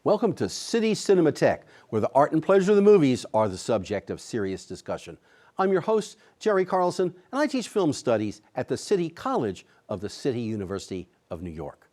Welcome to City Cinematheque, where the art and pleasure of the movies are the subject of serious discussion. I'm your host, Jerry Carlson, and I teach film studies at the City College of the City University of New York.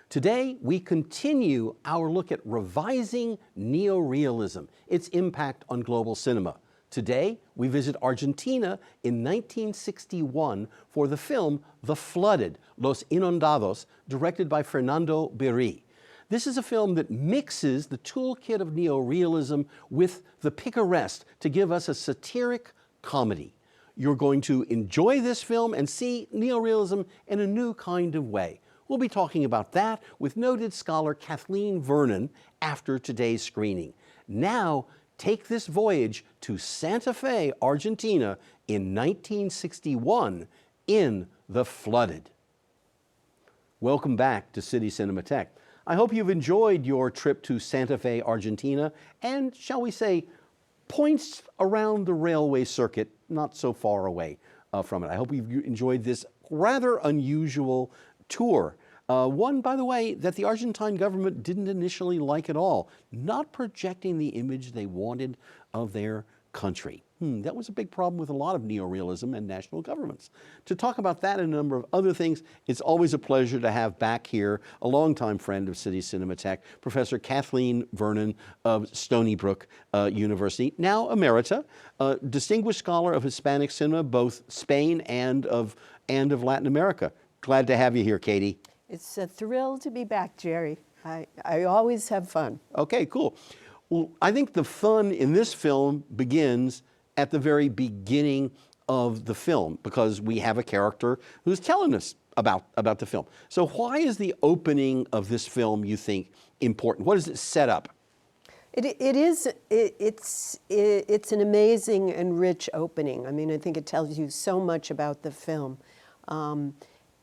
Today, we continue our look at revising neorealism, its impact on global cinema. Today, we visit Argentina in 1961 for the film The Flooded, Los Inundados, directed by Fernando Birri. This is a film that mixes the toolkit of neorealism with the picaresque to give us a satiric comedy. You're going to enjoy this film and see neorealism in a new kind of way. We'll be talking about that with noted scholar Kathleen Vernon after today's screening. Now, take this voyage to Santa Fe, Argentina in 1961 in The Flooded. Welcome back to City Cinematheque. I hope you've enjoyed your trip to Santa Fe, Argentina, and, shall we say, points around the railway circuit not so far away from it. I hope you've enjoyed this rather unusual tour. One, by the way, that the Argentine government didn't initially like at all, not projecting the image they wanted of their country. That was a big problem with a lot of neorealism and national governments. To talk about that and a number of other things, it's always a pleasure to have back here a longtime friend of City Cinematheque, Professor Kathleen Vernon of Stony Brook University, now emerita, distinguished scholar of Hispanic cinema, both Spain and of Latin America. Glad to have you here, Katie. It's a thrill to be back, Jerry. I always have fun. Okay, cool. Well, I think the fun in this film begins at the very beginning of the film because we have a character who's telling us about the film. So why is the opening of this film, you think, important? What does it set up? It's an amazing and rich opening. I mean, I think it tells you so much about the film.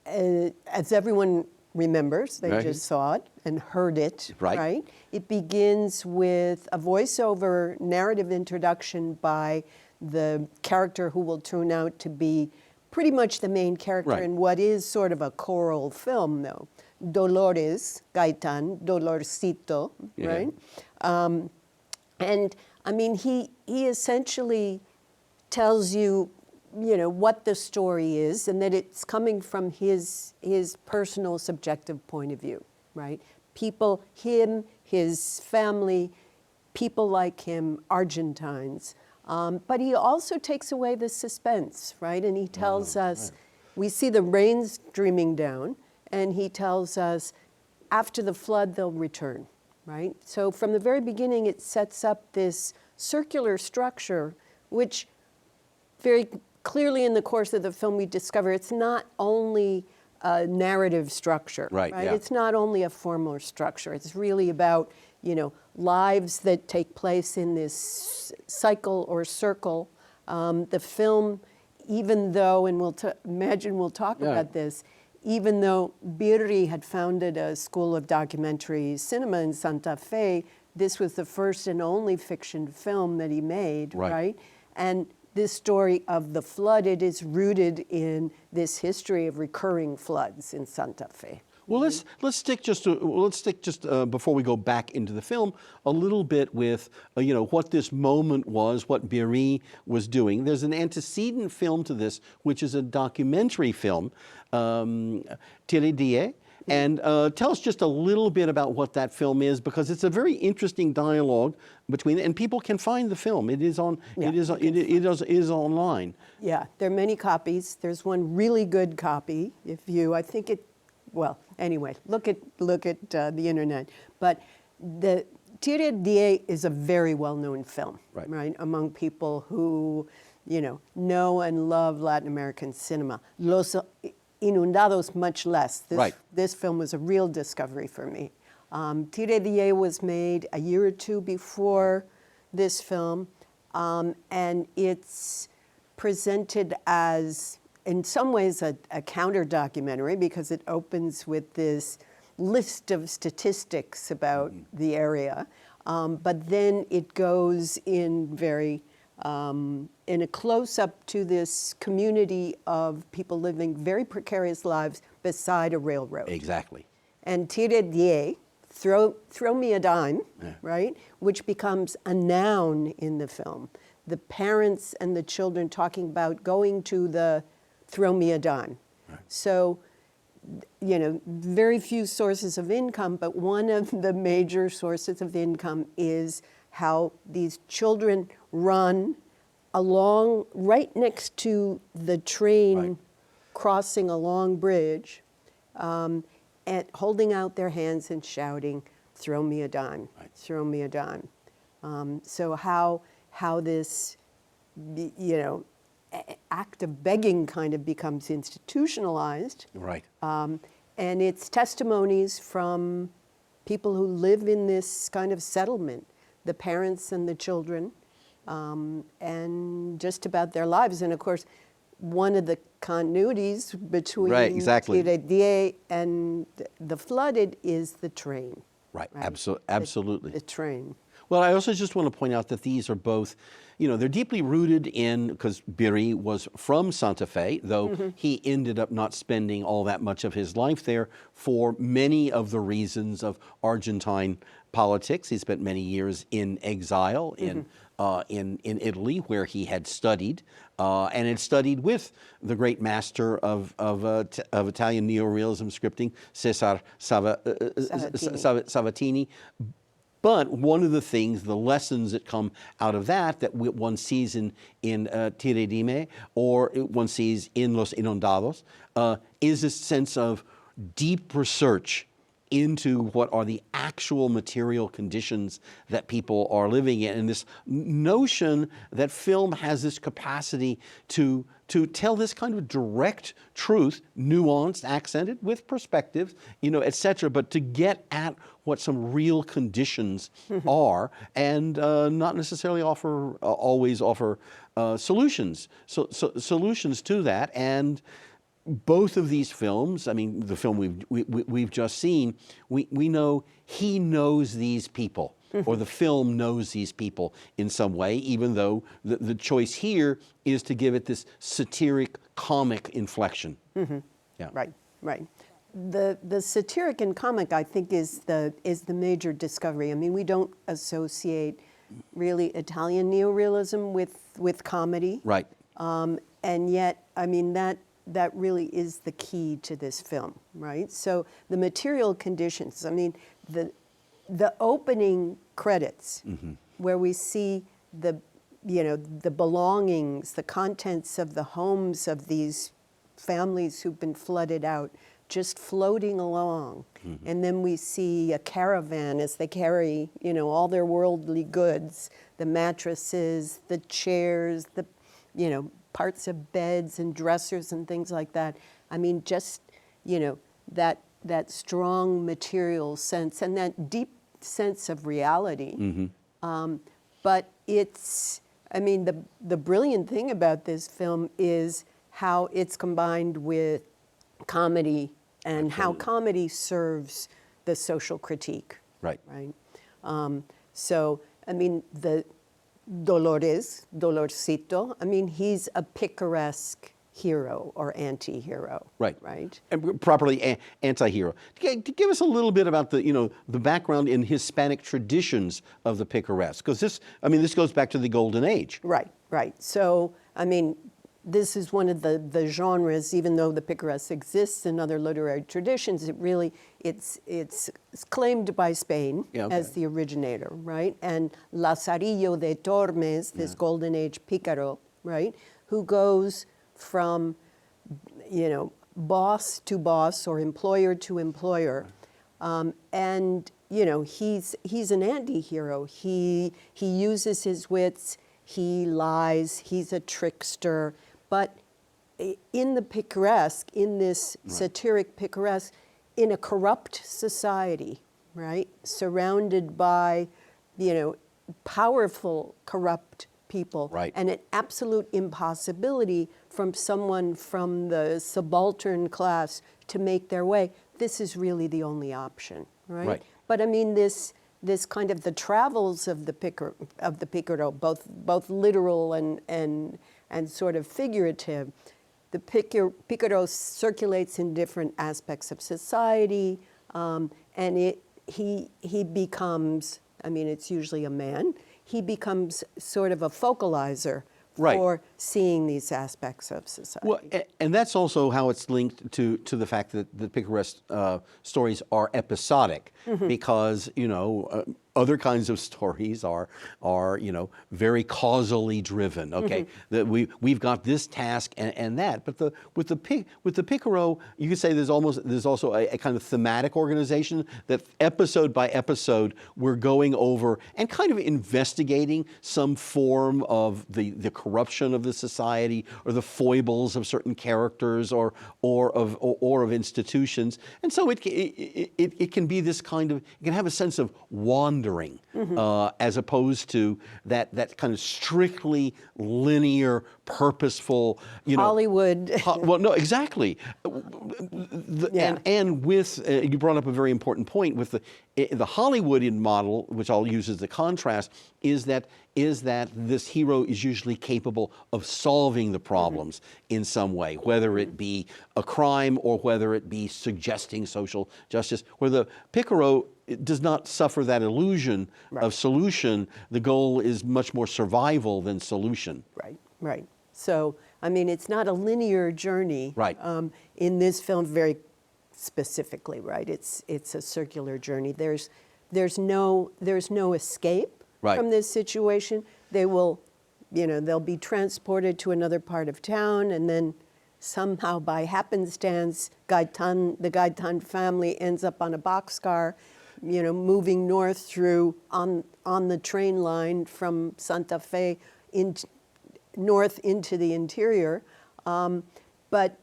As everyone remembers, they just saw it and heard it, right? It begins with a voiceover narrative introduction by the character who will turn out to be pretty much the main character in what is sort of a choral film, though. Dolores, Gaitan, Dolorcito, right? And I mean, he essentially tells you, what the story is and that it's coming from his personal subjective point of view, right? People, him, his family, people like him, Argentines. But he also takes away the suspense, right? And he tells us, we see the rain streaming down, and he tells us, after the flood, they'll return, right? So from the very beginning, it sets up this circular structure, which very clearly in the course of the film we discover it's not only a narrative structure, right? Yeah. It's not only a formal structure. It's really about, lives that take place in this cycle or circle. The film, even though, and we'll talk about this, even though Birri had founded a school of documentary cinema in Santa Fe, this was the first and only fiction film that he made, right? And this story of The Flooded is rooted in this history of recurring floods in Santa Fe. Well, let's stick just before we go back into the film a little bit with what this moment was, what Birri was doing. There's an antecedent film to this, which is a documentary film, Tire. And tell us just a little bit about what that film is, because it's a very interesting dialogue between, and people can find the film. It is on. It is online. Yeah, there are many copies. There's one really good copy. Well, anyway, look at the internet. But the Tire is a very well-known film, right? Among people who, know and love Latin American cinema. Los Inundados, much less. This film was a real discovery for me. Tire was made a year or two before this film, and it's presented as, in some ways, a counter-documentary because it opens with this list of statistics about the area, but then it goes in in a close-up to this community of people living very precarious lives beside a railroad. Exactly. And Tire throw me a dime, right? Which becomes a noun in the film. The parents and the children talking about going to the throw me a dime. Right. So, you know, very few sources of income, but one of the major sources of income is how these children run along right next to the train crossing a long bridge, and holding out their hands and shouting, "Throw me a dime, throw me a dime." So how this, you know, act of begging kind of becomes institutionalized. Right. And it's testimonies from people who live in this kind of settlement, the parents and the children, and just about their lives. And of course, one of the continuities between Tierra Die and the Flooded is the train. Right. Absolutely. The train. Well, I also just want to point out that these are both, you know, they're deeply rooted in, because Birri was from Santa Fe, though he ended up not spending all that much of his life there for many of the reasons of Argentine politics. He spent many years in exile in Italy, where he had studied, and had studied with the great master of Italian neorealism scripting, Cesare Sabatini. But one of the things, the lessons that come out of that one sees in Tierra Dime, or one sees in Los Inundados, is this sense of deep research into what are the actual material conditions that people are living in, and this notion that film has this capacity to tell this kind of direct truth, nuanced, accented, with perspective, you know, et cetera, but to get at what some real conditions are, and not necessarily always offer solutions. So solutions to that. And both of these films, I mean, the film we've just seen, we know he knows these people, or the film knows these people in some way, even though the choice here is to give it this satiric, comic inflection. Yeah. Right. The satiric and comic, I think, is the major discovery. I mean, we don't associate really Italian neorealism with comedy. Right. And yet, I mean, that really is the key to this film, right? So the material conditions, I mean, the opening credits, where we see the belongings, the contents of the homes of these families who've been flooded out, just floating along. And then we see a caravan as they carry, you know, all their worldly goods, the mattresses, the chairs, the, you know, parts of beds and dressers and things like that. I mean, just, you know, that strong material sense and that deep sense of reality. But it's, I mean, the brilliant thing about this film is how it's combined with comedy and how comedy serves the social critique. Right. So, I mean, the Dolorcito, I mean, he's a picaresque hero or anti-hero. Right. And properly anti-hero. Give us a little bit about the background in Hispanic traditions of the picaresque, because this goes back to the Golden Age. Right. So, I mean, this is one of the genres, even though the picaresque exists in other literary traditions, it's claimed by Spain as the originator, right? And Lazarillo de Tormes, this Golden Age picaro, right, who goes from, you know, boss to boss or employer to employer, and you know, he's an anti-hero. He uses his wits, he lies, he's a trickster. But in the picaresque, in this satiric picaresque, in a corrupt society, right, surrounded by, you know, powerful corrupt people, and an absolute impossibility from someone from the subaltern class to make their way, this is really the only option, right? But I mean, this kind of the travels of the picaro, both literal and sort of figurative. The picaro circulates in different aspects of society, and he becomes, I mean, it's usually a man, he becomes sort of a focalizer Right. for seeing these aspects of society. Well, and that's also how it's linked to the fact that the picaresque stories are episodic, because other kinds of stories are very causally driven. Okay, that we've got this task and that, but with the Picaro, you could say there's also a kind of thematic organization that episode by episode we're going over and kind of investigating some form of the corruption of the society or the foibles of certain characters or of institutions, and so it can be this kind of, it can have a sense of wandering as opposed to that kind of strictly linear, purposeful, Hollywood. Well, no, exactly. Yeah. And with you brought up a very important point with the Hollywoodian model, which I'll use as the contrast, is that this hero is usually capable of solving the problems in some way, whether it be a crime or whether it be suggesting social justice. Where the Picaro does not suffer that illusion of solution. The goal is much more survival than solution. Right. So, I mean, it's not a linear journey. Right. In this film, very specifically, right? It's a circular journey. There's no escape from this situation. They'll be transported to another part of town, and then somehow by happenstance, the Gaetan family ends up on a boxcar, moving north on the train line from Santa Fe north into the interior. But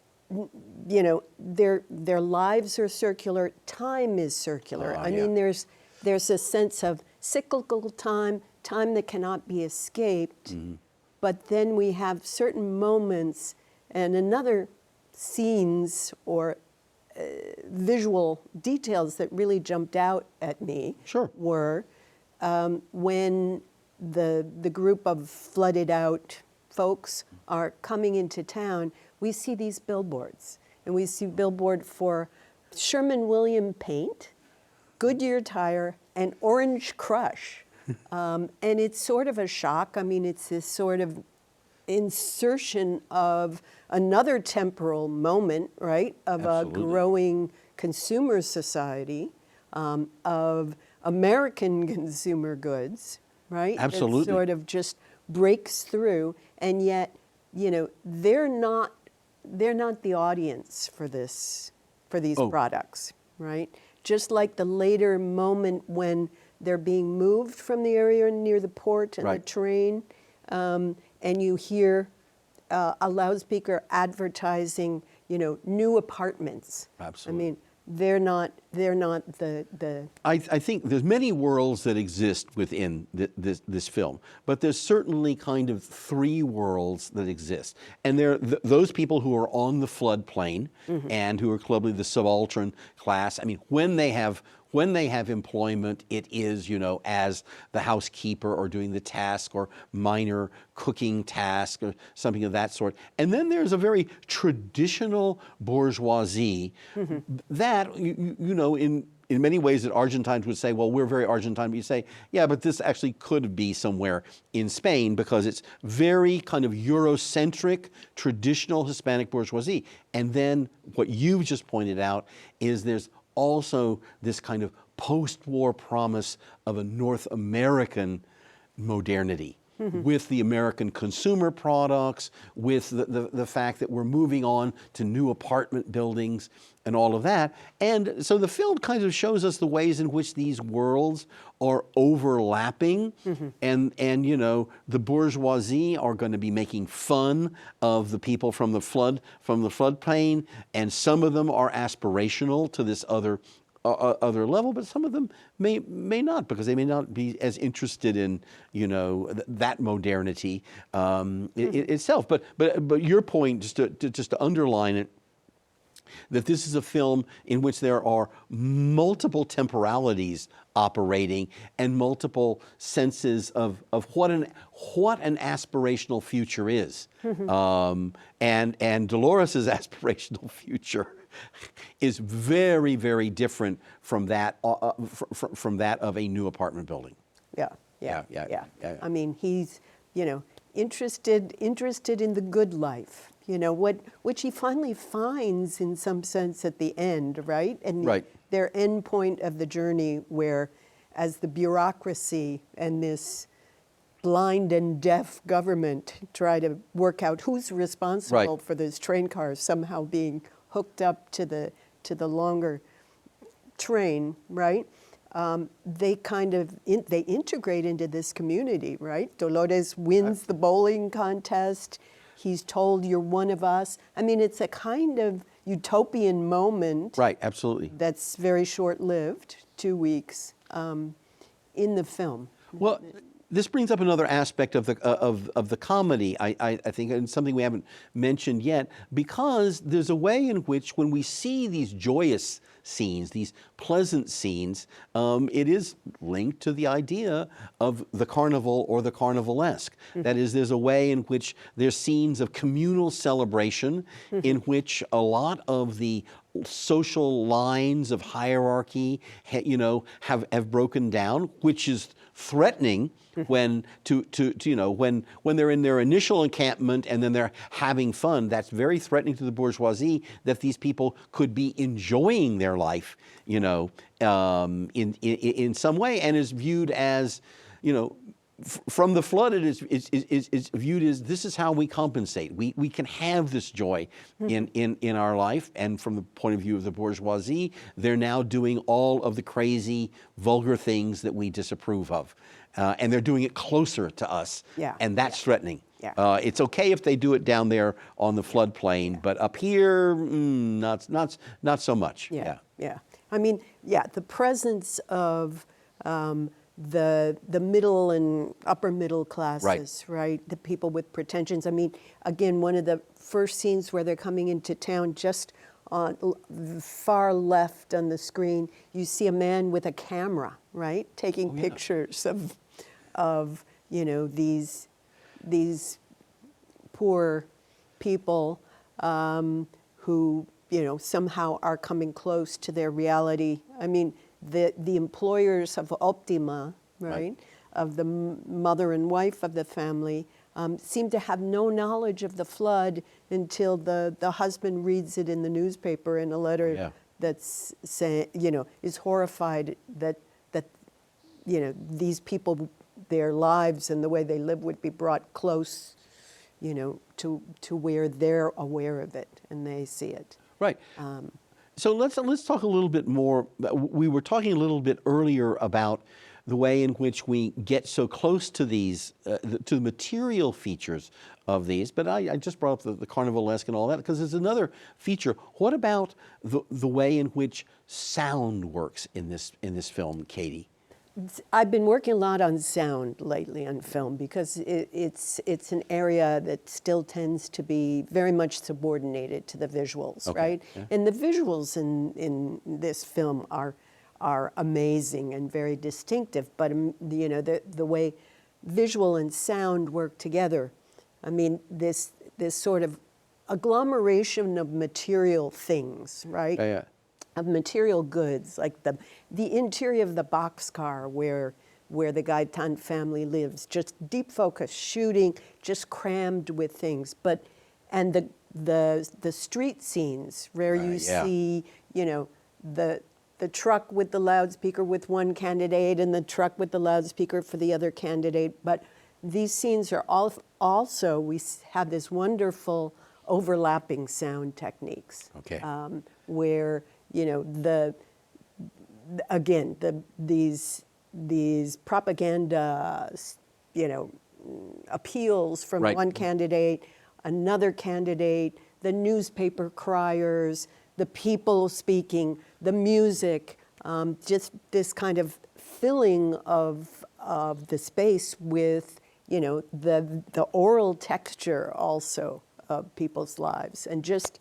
their lives are circular. Time is circular. I mean, there's a sense of cyclical time that cannot be escaped. But then we have certain moments and another scenes or visual details that really jumped out at me. Sure. Were when the group of flooded out folks are coming into town, we see these billboards. And we see billboard for Sherman-Williams paint, Goodyear tire, and Orange Crush. And it's sort of a shock. I mean, it's this sort of insertion of another temporal moment, right, of Absolutely. a growing consumer society, of American consumer goods, right? Absolutely. That sort of just breaks through, and yet, they're not the audience for these products, right? Just like the later moment when they're being moved from the area near the port and the train, and you hear a loudspeaker advertising, new apartments. Absolutely. I mean, they're not the. I think there's many worlds that exist within this film, but there's certainly kind of three worlds that exist, and they're those people who are on the floodplain and who are clearly the subaltern class. I mean, when they have employment, it is, as the housekeeper or doing the task or minor cooking task or something of that sort. And then there's a very traditional bourgeoisie that, in many ways that Argentines would say, well, we're very Argentine, but you say, yeah, but this actually could be somewhere in Spain because it's very kind of Eurocentric, traditional Hispanic bourgeoisie. And then what you've just pointed out is there's also this kind of post-war promise of a North American modernity with the American consumer products, with the fact that we're moving on to new apartment buildings and all of that. And so the film kind of shows us the ways in which these worlds are overlapping, and the bourgeoisie are going to be making fun of the people from the floodplain, and some of them are aspirational to this other level, but some of them may not, because they may not be as interested in that modernity itself. But your point, just to underline it, that this is a film in which there are multiple temporalities operating and multiple senses of what an aspirational future is. And Dolores's aspirational future is very, very different from that from that of a new apartment building. Yeah. Yeah. I mean, he's, interested in the good life, which he finally finds in some sense at the end, right? And Right. their end point of the journey where, as the bureaucracy and this blind and deaf government try to work out who's responsible Right. for those train cars somehow being hooked up to the longer train, right? They kind of they integrate into this community, right? Dolores wins the bowling contest. He's told, "You're one of us." I mean, it's a kind of utopian moment. Right, absolutely. That's very short-lived, 2 weeks, in the film. Well, this brings up another aspect of the comedy, I think, and something we haven't mentioned yet, because there's a way in which when we see these joyous scenes, these pleasant scenes, it is linked to the idea of the carnival or the carnivalesque. That is, there's a way in which there's scenes of communal celebration in which a lot of the social lines of hierarchy, have broken down, which is threatening when when they're in their initial encampment and then they're having fun. That's very threatening to the bourgeoisie that these people could be enjoying their life, in some way, and is viewed as, from the flood, it is viewed as this is how we compensate. We can have this joy in our life, and from the point of view of the bourgeoisie, they're now doing all of the crazy, vulgar things that we disapprove of, and they're doing it closer to us, and that's threatening. It's okay if they do it down there on the floodplain, but up here, not so much. Yeah. I mean, the presence of the middle and upper middle classes, right? The people with pretensions. I mean, again, one of the first scenes where they're coming into town, just on the far left on the screen, you see a man with a camera, right, taking pictures of these poor people who somehow are coming close to their reality. I mean, the employers of Optima, right, of the mother and wife of the family, seem to have no knowledge of the flood until the husband reads it in the newspaper in a letter that's saying, is horrified that these people, their lives and the way they live would be brought close, to where they're aware of it and they see it. Right. So let's talk a little bit more. We were talking a little bit earlier about the way in which we get so close to these, to the material features of these. But I just brought up the carnivalesque and all that because there's another feature. What about the way in which sound works in this film, Katie? I've been working a lot on sound lately on film because it's an area that still tends to be very much subordinated to the visuals, right? Yeah. And the visuals in this film are amazing and very distinctive, but the way visual and sound work together, I mean, this sort of agglomeration of material things, right? Yeah. Of material goods, like the interior of the boxcar where the Gaetan family lives, just deep focus shooting, just crammed with things. And the street scenes where you see, the truck with the loudspeaker with one candidate and the truck with the loudspeaker for the other candidate. But these scenes are also, we have this wonderful overlapping sound techniques. Okay. Where these propaganda, appeals from one candidate, another candidate, the newspaper criers, the people speaking, the music, just this kind of filling of the space with, the oral texture also of people's lives, and just,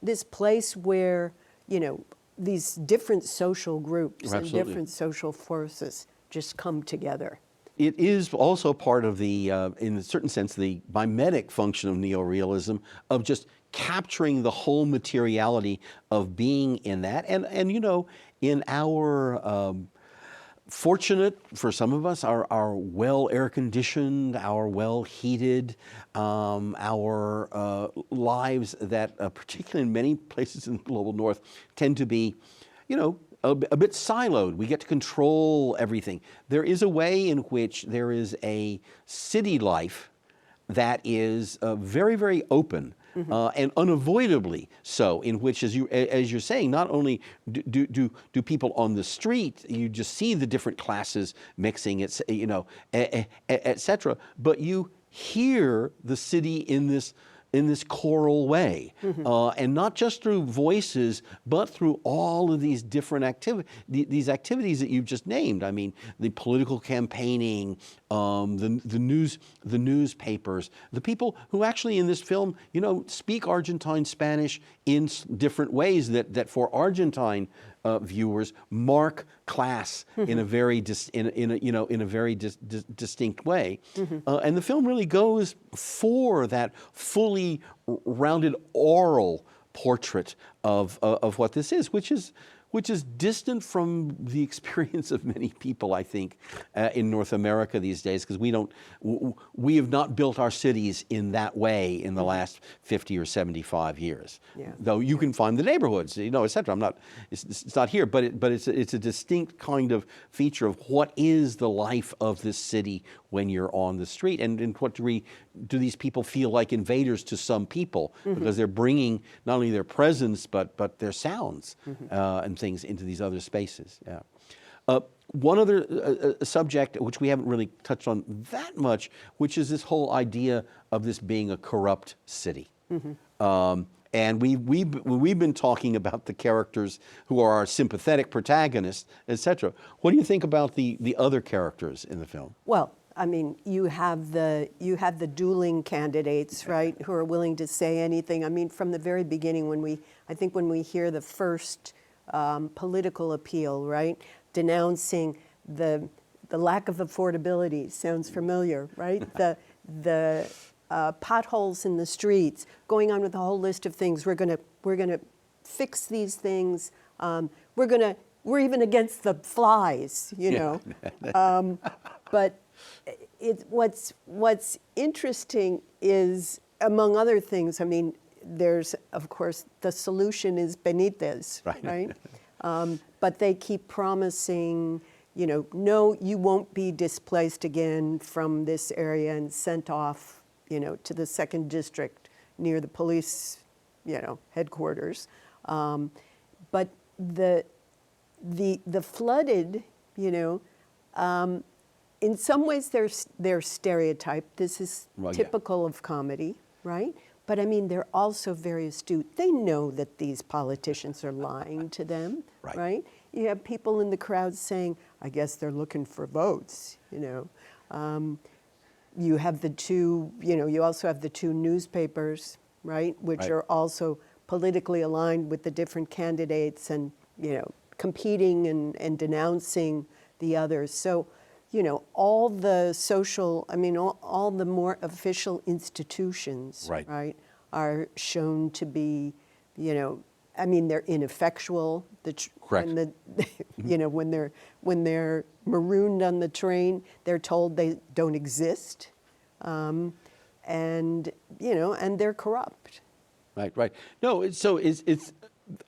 this place where, these different social groups and different social forces just come together. it is also part of the, in a certain sense, the mimetic function of neorealism, of just capturing the whole materiality of being in that. And you know, in our fortunate, for some of us, our well air-conditioned, our well-heated, our lives that, particularly in many places in the global north, tend to be, you know, a bit siloed. We get to control everything. There is a way in which there is a city life that is very, very open. And unavoidably so, in which, as you're saying, not only do people on the street, you just see the different classes mixing, it's, you know, et cetera, but you hear the city in this choral way, and not just through voices, but through all of these different these activities that you've just named. I mean, the political campaigning, the newspapers, the people who actually in this film, you know, speak Argentine Spanish in different ways that for Argentine viewers mark class in a very distinct way, and the film really goes for that fully rounded oral portrait of what this is, which is distant from the experience of many people, I think, in North America these days, because we have not built our cities in that way in the last 50 or 75 years. Yeah. Though you can find the neighborhoods, you know, et cetera. It's not here, but it's a distinct kind of feature of what is the life of this city when you're on the street, and in what degree do these people feel like invaders to some people, because they're bringing not only their presence but their sounds and things into these other spaces. Yeah. One other subject which we haven't really touched on that much, which is this whole idea of this being a corrupt city. And we've been talking about the characters who are our sympathetic protagonists, etc. What do you think about the other characters in the film? Well, I mean, you have the dueling candidates, right, who are willing to say anything. I mean, from the very beginning, when we hear the first political appeal, right, denouncing the lack of affordability, sounds familiar, right? the potholes in the streets, going on with a whole list of things. We're gonna fix these things. We're even against the flies, you know. But what's interesting is, among other things, I mean, there's, of course, the solution is Benitez, right? But they keep promising, you know, no, you won't be displaced again from this area and sent off, you know, to the 2nd district near the police, you know, headquarters. But the flooded, you know, in some ways they're stereotyped. This is typical of comedy, right? But I mean, they're also very astute. They know that these politicians are lying to them, right? You have people in the crowd saying, I guess they're looking for votes, you know. You have the two, you know, you also have the two newspapers, right? Which are also politically aligned with the different candidates and, you know, competing and denouncing the others. So, you know, all the social, I mean, all the more official institutions, right, are shown to be, you know, I mean, they're ineffectual. And you know, when they're marooned on the train, they're told they don't exist, and you know, and they're corrupt. Right. No, it's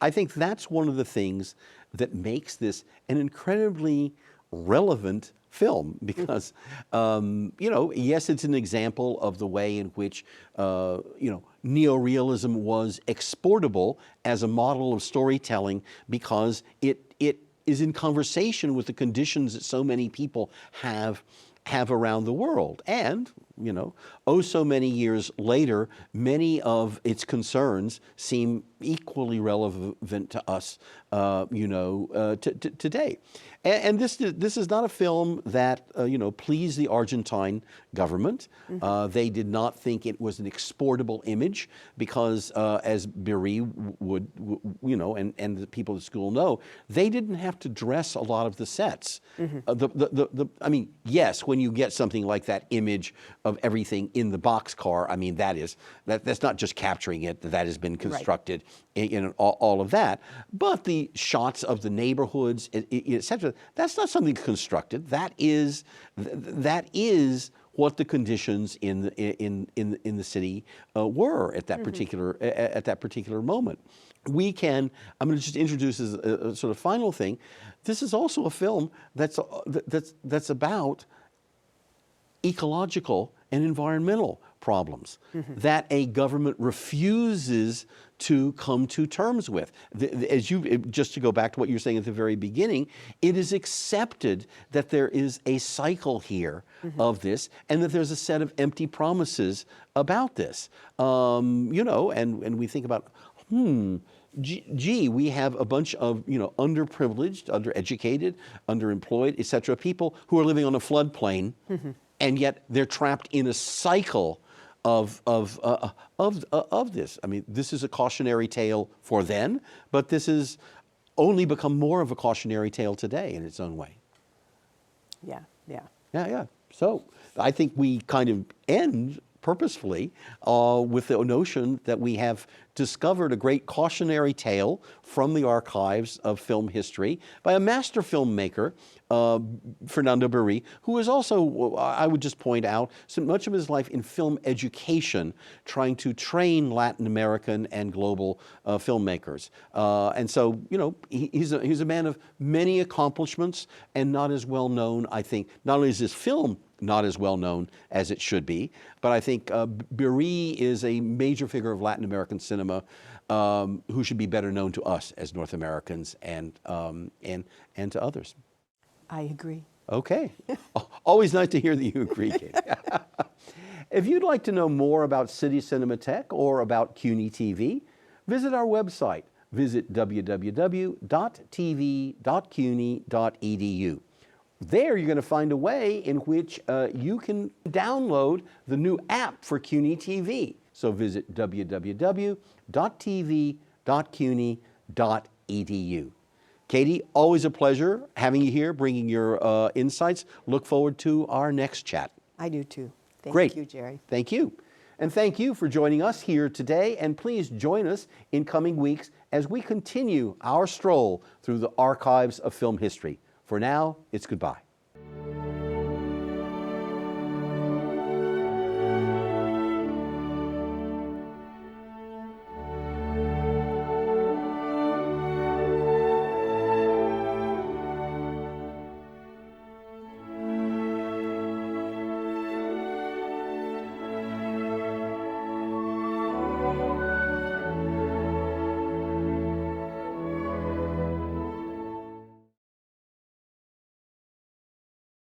I think that's one of the things that makes this an incredibly relevant film, because you know, yes, it's an example of the way in which you know, neorealism was exportable as a model of storytelling, because it is in conversation with the conditions that so many people have around the world. And you know, oh so many years later, many of its concerns seem equally relevant to us, you know, today. And this is not a film that, you know, pleased the Argentine government. They did not think it was an exportable image because, as Birri would, you know, and the people at school know, they didn't have to dress a lot of the sets. I mean, yes, when you get something like that image of everything in the boxcar, I mean, that's not just capturing it, that has been constructed in all of that. But the shots of the neighborhoods, etc., that's not something constructed. That is what the conditions in the city were at that particular moment. We can. I'm going to just introduce as a sort of final thing. This is also a film that's about ecological and environmental problems that a government refuses to come to terms with. Just to go back to what you were saying at the very beginning, it is accepted that there is a cycle here of this, and that there's a set of empty promises about this. You know, and we think about, gee, we have a bunch of, you know, underprivileged, undereducated, underemployed, etc., people who are living on a floodplain, and yet they're trapped in a cycle of this. I mean, this is a cautionary tale for then, but this has only become more of a cautionary tale today in its own way. Yeah. So I think we kind of end purposefully with the notion that we have discovered a great cautionary tale from the archives of film history by a master filmmaker, Fernando Birri, who is also, I would just point out, spent much of his life in film education, trying to train Latin American and global filmmakers. And so, you know, he's a man of many accomplishments and not as well known, I think. Not only is his film not as well known as it should be, but I think Birri is a major figure of Latin American cinema who should be better known to us as North Americans and to others. I agree. Okay. Always nice to hear that you agree, Katie. If you'd like to know more about City Cinematheque or about CUNY TV, visit our website. Visit www.tv.cuny.edu. There you're going to find a way in which you can download the new app for CUNY TV. So visit www.tv.cuny.edu. Katie, always a pleasure having you here, bringing your insights. Look forward to our next chat. I do too. Great. Thank you, Jerry. Thank you. And thank you for joining us here today. And please join us in coming weeks as we continue our stroll through the archives of film history. For now, it's goodbye.